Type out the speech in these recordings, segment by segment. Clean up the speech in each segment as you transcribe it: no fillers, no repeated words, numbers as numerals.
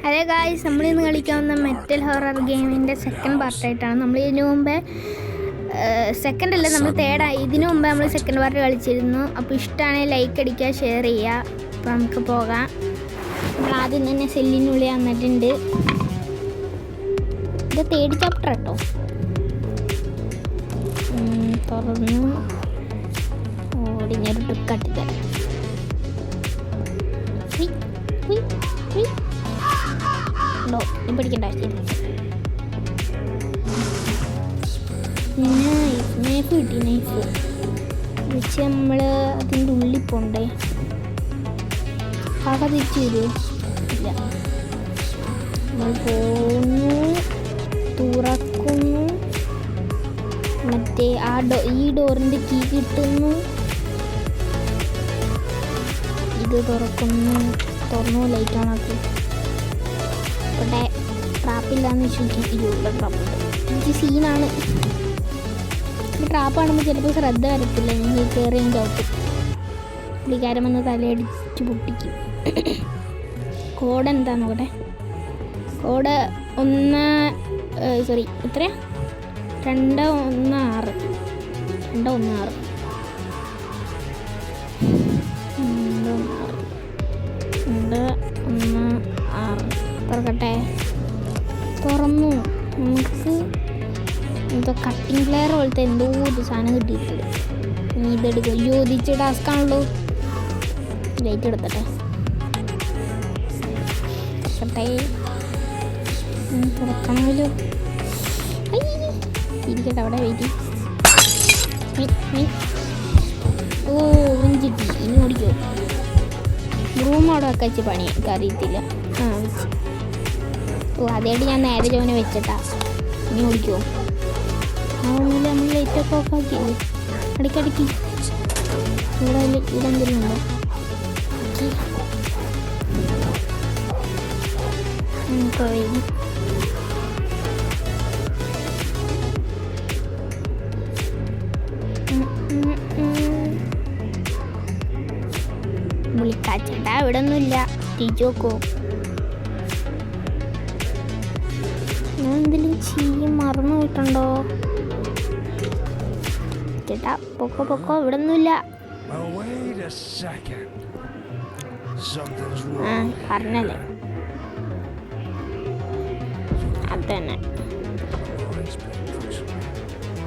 Hello guys, നമ്മളിന്ന് കളിക്കാവുന്ന metal horror ഗെയിമിൻ്റെ second പാർട്ടായിട്ടാണ്. നമ്മൾ ഇതിനു മുമ്പേ സെക്കൻഡ് അല്ല, നമ്മൾ തേർഡായി. ഇതിനു മുമ്പേ നമ്മൾ സെക്കൻഡ് പാർട്ട് കളിച്ചിരുന്നു. അപ്പോൾ ഇഷ്ടമാണെങ്കിൽ ലൈക്ക് അടിക്കുക, ഷെയർ ചെയ്യുക. അപ്പോൾ നമുക്ക് പോകാം. നമ്മൾ ആദ്യം തന്നെ സെല്ലിനുള്ളിൽ വന്നിട്ടുണ്ട്. ഇത് തേർഡ് ചാപ്റ്റർ കേട്ടോ. തുറന്ന് ഓടിഞ്ഞൊരു ട്രിക്കാട്ടി തരാം. പഠിക്കേണ്ട ആവശ്യമില്ല. നൈഫ് കിട്ടി. നൈഫ് വെച്ച് നമ്മൾ അതിൻ്റെ ഉള്ളിൽ പോണ്ടേ. കാക്ക തിരിച്ചു വരുമോ? ഇല്ല. നമ്മൾ പോകുന്നു, തുറക്കുന്നു, മറ്റേ ഈ ഡോറിൻ്റെ കീ കിട്ടുന്നു, ഇത് തുറന്നു ലൈറ്റ് ഓണാക്കി. ഇവിടെ ട്രാപ്പില്ലാന്ന് വെച്ചിട്ടുള്ള ട്രാപ്പുണ്ട്. എനിക്ക് സീനാണ്. ട്രാപ്പ് കാണുമ്പോൾ ചിലപ്പോൾ ശ്രദ്ധ വരത്തില്ല. നിങ്ങൾ കയറിയും ചവിട്ടും. പുള്ളിക്കാരൻ വന്ന് തലയടിച്ച് പൊട്ടിക്കും. കോഡ് എന്താ നോക്കട്ടെ. കോഡ് 216 തുറക്കട്ടെ. തുറന്നു. നമുക്ക് എന്തോ കട്ടിങ് പ്ലെയർ പോലത്തെ എന്തോ ഒരു സാധനം കിട്ടിയിട്ടുണ്ട്. ഇനി ഇതെടുക്കും. യോജിച്ച് ടാസ്ക്കാണല്ലോ. ലൈറ്റ് എടുത്തട്ടെ. തുറക്കണമല്ലോ. ഇരിക്കട്ടെ അവിടെ. വെയിറ്റ്. ഓ ഇഞ്ചിട്ടി. ഇനി ഓടിക്കോ. റൂം അവിടെ ഒക്കെ വെച്ച് പണി എനിക്ക് അറിയത്തില്ല. ഓ അതേട്ട് ഞാൻ നേരെ ജോനെ വെച്ചിട്ടാ. ഇനി ഓടിക്കുമോ? ആവുന്നില്ല. നമ്മൾ ലൈറ്റൊക്കെ ഓഫാക്കിയില്ലേ? ഇടയ്ക്കിടയ്ക്ക് ഇവിടെ എന്തെങ്കിലും ഉണ്ടോ? വരും. വിളിക്കാച്ചേട്ടാ ഇവിടെ ഒന്നുമില്ല. തിരിച്ചു നോക്കോ? ഞാൻ എന്തെങ്കിലും ചെയ്യും മറന്നു പോയിട്ടുണ്ടോ? ചേട്ടാ പൊക്കോ ഇവിടെ ഒന്നുമില്ല. പറഞ്ഞല്ലേ അത് തന്നെ.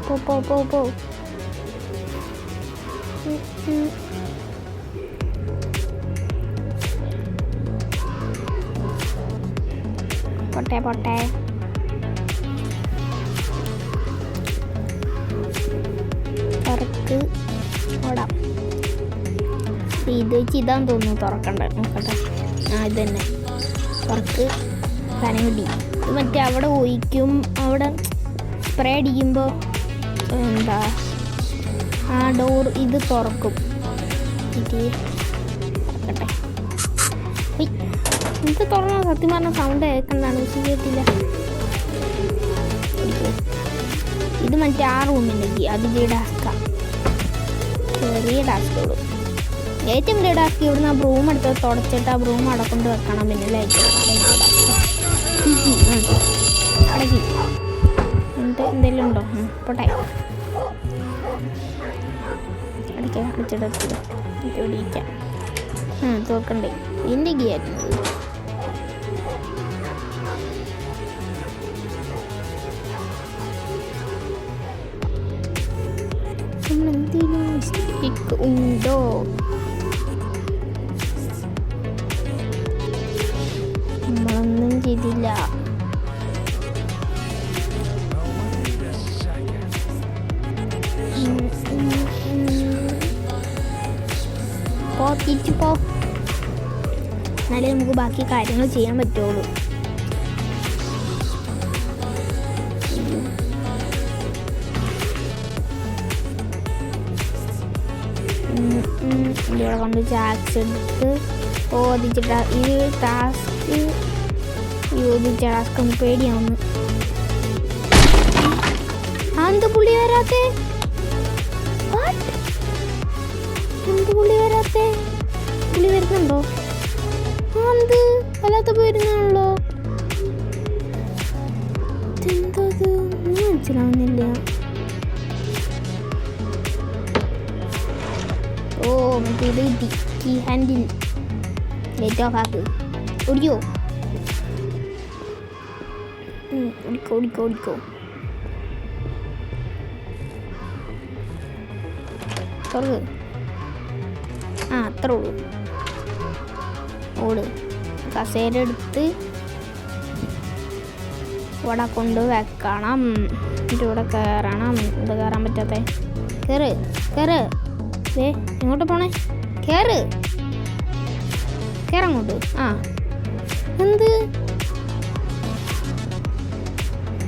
പോ പോട്ടെ. തുറക്ക് ഓടാം. ഇത് വെച്ച് ഇതാന്ന് തോന്നുന്നു തുറക്കണ്ട. നോക്കട്ടെ. ഇത് തന്നെ. തുറക്ക്. സാധനം കിട്ടി. ഇത് മറ്റേ അവിടെ ഒഴിക്കും. അവിടെ സ്പ്രേ അടിക്കുമ്പോൾ എന്താ ആ ഡോർ ഇത് തുറക്കും. തുറക്കട്ടെ. ഇത് തുറന്ന സത്യം പറഞ്ഞ സൗണ്ട് കേൾക്കുന്നതാണ്. പക്ഷെ കേട്ടില്ല. ഇത് മറ്റേ ആ റൂമിൻ്റെ അതിൻ്റെ ടാസ്ക. ചെറിയ ടാസ്കുള്ളൂ. ഏറ്റവും വലിയ ടാസ്ക് ഇവിടുന്ന് ആ ബ്രൂം എടുത്ത് തുടച്ചിട്ട് ആ ബ്രൂം അവിടെ കൊണ്ട് വെക്കണം. പിന്നെ ലൈറ്റ് അടക്കി. എന്നിട്ട് എന്തെങ്കിലും ഉണ്ടോ? പോട്ടെ. അടിച്ചിടിക്കാം. തോക്കണ്ടേ. ഇതിൻ്റെ ഗിയായിരുന്നു. നമ്മളെന്തെങ്കിലും മിസ്റ്റേക്ക് ഉണ്ടോ? നമ്മളൊന്നും ചെയ്തില്ല. തിരിച്ചു പോ. എന്നാലേ നമുക്ക് ബാക്കി കാര്യങ്ങൾ ചെയ്യാൻ പറ്റുള്ളൂ. ഇവിടെ കൊണ്ട് ചാക്സ് എടുത്ത് ഓദിച്ചിട്ട് ഈ ടാസ്ക് യോജിച്ച ടാസ്ക് ഒന്ന് പേടിയാവുന്നു. എന്ത് പുള്ളി വരാത്തെ? പുള്ളി വരാത്തെ? പുള്ളി വരുന്നുണ്ടോ? എന്ത് വല്ലാത്ത വരുന്നാണല്ലോ. മനസ്സിലാവുന്നില്ല. ഓ മറ്റേ ഇത് കിട്ടി, കീ ഹാൻഡിൽ. ലൈറ്റ് ഓഫ് ആക്ക്. ഓടിക്കോ ഓടിക്കോ ഓടിക്കോ ഓടിക്കോ. തുറക്ക്. ആ അത്രേ ഉള്ളൂ. ഓട്. കസേര എടുത്ത് ഇവിടെ കൊണ്ട് വെക്കണം. എന്നിട്ട് ഇവിടെ കയറണം. ഇത് കയറാൻ പറ്റാത്ത. കയറ് കയറ്. ഏ എങ്ങോട്ട് പോണേ? കയറ് കയറങ്ങോട്ട്. ആ എന്ത്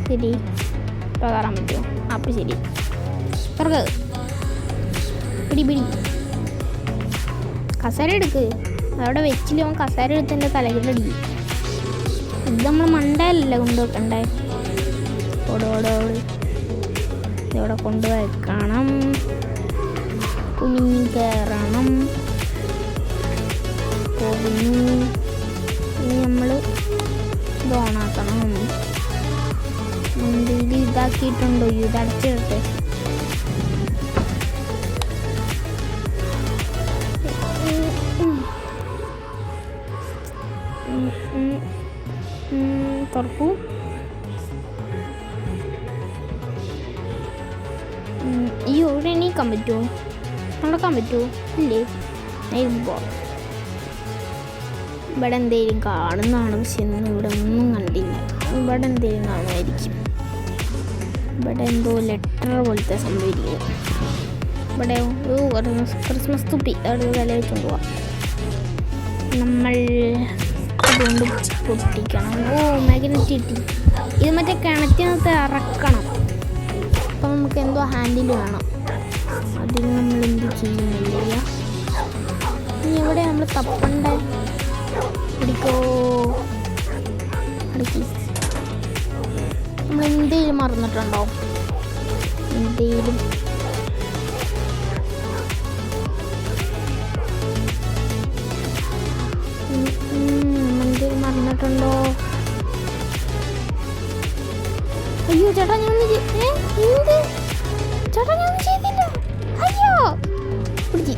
ശരി ഇപ്പോൾ കയറാൻ പറ്റുമോ? അപ്പം ശരി. തുറക്ക്. പിടി പിടി. കസേര എടുക്ക്. അവിടെ വെച്ചില്ല. അവൻ കസേര എടുത്ത് എൻ്റെ തലകിലടി. ഇത് നമ്മൾ മണ്ടയിലല്ലേ കൊണ്ടുവെക്കണ്ടേ? ഓടോടോട് ഇവിടെ കൊണ്ടുവെക്കണം. കുഞ്ഞി കയറണം. പോകുന്നു. ഇനി നമ്മൾ ഇത് ഓണാക്കണം. ഇത് ഇതാക്കിയിട്ടുണ്ടോ? ഇത് അടച്ചിടട്ടെ. തുറക്കൂ. ഈ ഇവിടെ എണീക്കാൻ പറ്റുമോ? നടക്കാൻ പറ്റുമോ? ഇല്ലേ. ഇവിടെ എന്തെങ്കിലും കാണുന്നതാണ്. പക്ഷെ ഇന്ന് ഇവിടെ ഒന്നും കണ്ടില്ല. ഇവിടെ എന്തെങ്കിലും കാണുമായിരിക്കും. ഇവിടെ എന്തോ ലെറ്റർ പോലത്തെ സംഭവിക്കും. ഇവിടെ ക്രിസ്മസ് തുപ്പി അവിടെ വില വെച്ചുകൊണ്ട് പോവാം. നമ്മൾ അതുകൊണ്ട് പൊട്ടിക്കണം. ഓ മാഗ്നറ്റ് കിട്ടി. ഇത് മറ്റേ കിണറ്റിനകത്ത് ഇറക്കണം. അപ്പം നമുക്ക് എന്തോ ഹാൻഡിൽ വേണം. അതിന് നമ്മൾ എന്ത് ചെയ്യുന്നില്ല. ഇനി എവിടെ നമ്മൾ തപ്പണ്ടേ? പിടിക്കോ അടക്കി. നമ്മൾ എന്തെങ്കിലും മറന്നിട്ടുണ്ടോ? എന്തെങ്കിലും മറന്നിട്ടുണ്ടോ? അയ്യോ ചേട്ടാ ഞാൻ ചേട്ടാ ഞാൻ ചെയ്തില്ല. അയ്യോ പിടിച്ച്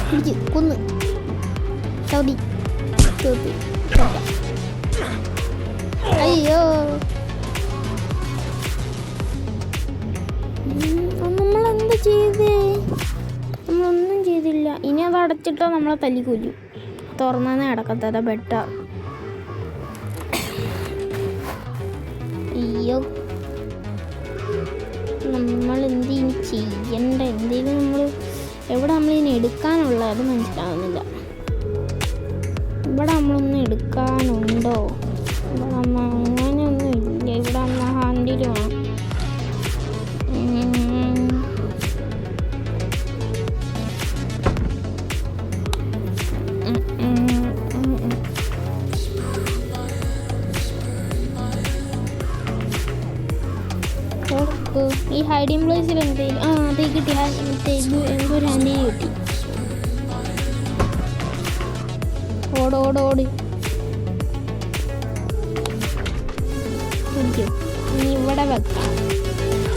പിടിച്ച് കൊന്ന് ചവിട്ടി ചവിട്ടി. അയ്യോ നമ്മളെന്താ ചെയ്തേ? നമ്മളൊന്നും ചെയ്തില്ല. ഇനി അത് അടച്ചിട്ടോ നമ്മളെ തല്ലിക്കൊല്ലും. തുറന്നേ അടക്കത്തത ബെറ്റർ. അയ്യോ നമ്മൾ എന്തിനി ചെയ്യണ്ട? എന്തെങ്കിലും നമ്മൾ എവിടെ നമ്മളിനി എടുക്കാനുള്ള അത് മനസ്സിലാവുന്നില്ല. ഇവിടെ നമ്മളൊന്നും എടുക്കാനുണ്ടോ? ഇവിടെ അങ്ങനെയൊന്നും ഇല്ല. ഇവിടെ നമ്മൾ ഹാൻഡിൽ വേണം. ഈ ഹൈഡിങ് പ്ലേസിൽ എന്തെങ്കിലും അത് കിട്ടി. എന്തോ ഒരു ഹാൻഡിൽ കിട്ടി. ഓടോടോടി പിടിക്കും. ഇനി ഇവിടെ വെക്കാം.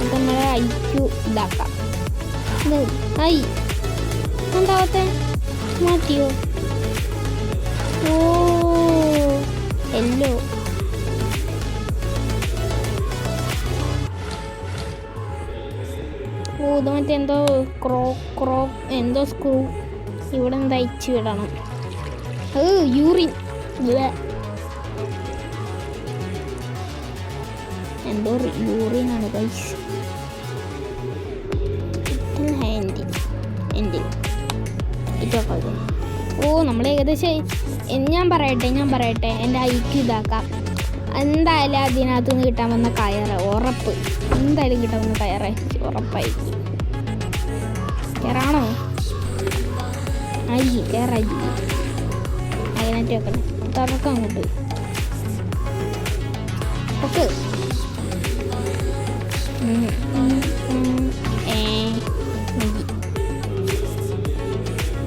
അപ്പം നമ്മളെ ഐക്യു ഇതാക്കാം. ഇത് ഐ എന്താവത്തെ മാറ്റിയോ? ഓ എല്ലോ ഓ ഇത് മറ്റേ എന്തോ എന്തോ സ്ക്രൂ ഇവിടെ എന്താ അയച്ചു വിടണം. യൂറിൻ എന്തോ യൂറിനാണ് ഗൈസ്. ഓ നമ്മൾ ഏകദേശം ഞാൻ പറയട്ടെ എൻ്റെ ഐക്യു ഇതാക്കാം. എന്തായാലും അതിനകത്തുനിന്ന് കിട്ടാൻ വന്ന കയറ് ഉറപ്പ്. എന്തായാലും കിട്ടാൻ വന്ന കയറ് ഉറപ്പായിരിക്കും. കയറാണോ? അയ്യ കയറായി അതിനകത്ത് വെക്കണം. തുറക്കാം അങ്ങോട്ട്. ഓക്കെ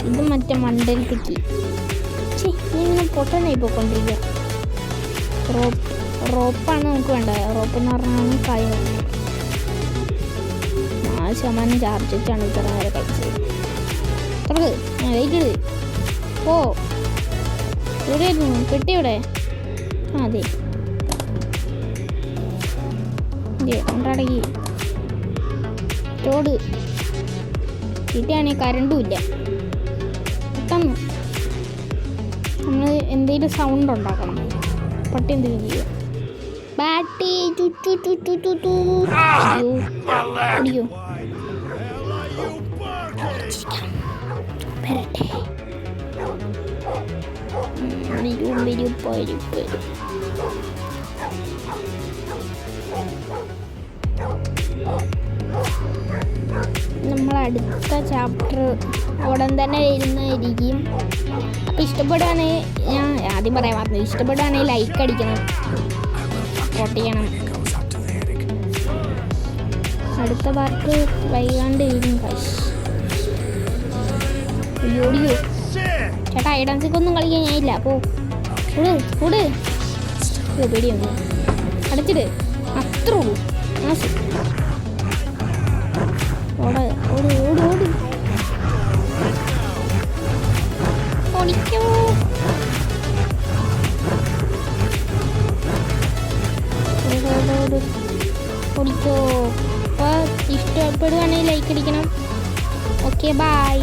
ഇത് മറ്റേ മണ്ടലത്തേക്ക് ഇങ്ങനെ പൊട്ടനായി പോയിക്കൊണ്ടിരിക്കുക. റോപ്പാണ് നമുക്ക് വേണ്ടത്. റോപ്പ് എന്ന് പറഞ്ഞാൽ കയറ്. 4% ചാർജ് വെച്ചാണ് ഇത്ര നേരെ കളിച്ചത്. തുറക്ക് ലൈറ്റ് ഇട്. ഓ എവിടെയായിരുന്നു പെട്ടി? ഇവിടെ അതെ കൊണ്ടടക്കി തോട് കിട്ടിയാണെങ്കിൽ കരണ്ടും ഇല്ല. പെട്ടെന്ന് നമ്മൾ എന്തെങ്കിലും സൗണ്ട് ഉണ്ടാക്കണം. പട്ടി എന്തെങ്കിലും ചെയ്യുക. ബാറ്റി ചുറ്റു ചുറ്റു ചുറ്റു അയ്യോ വരട്ടെ. നമ്മളടുത്ത ചാപ്റ്റർ ഉടൻ തന്നെ വരുന്നതായിരിക്കും. അപ്പോൾ ഇഷ്ടപ്പെടുകയാണെങ്കിൽ, ഞാൻ ആദ്യം പറയാൻ പറഞ്ഞു, ഇഷ്ടപ്പെടുകയാണെങ്കിൽ ലൈക്ക് അടിക്കണം, സപ്പോർട്ട് ചെയ്യണം. അടുത്ത പാർട്ട് വൈകാണ്ട് വരും. ഓടിയോ ചേട്ടാ, ഐഡൻസിക്കൊന്നും കളിക്കാൻ ഞാനില്ല. അപ്പോൾ കൂട് പേടിയൊന്നു അടച്ചിട്, അത്രേ ഉള്ളൂ. ഓട് ഓട് ഓട് ഓട് ഓടിക്കോ. ഓടിക്കോ. അപ്പോൾ ഇഷ്ടപ്പെടുകയാണെങ്കിൽ ലൈക്ക് അടിക്കണം. Okay bye.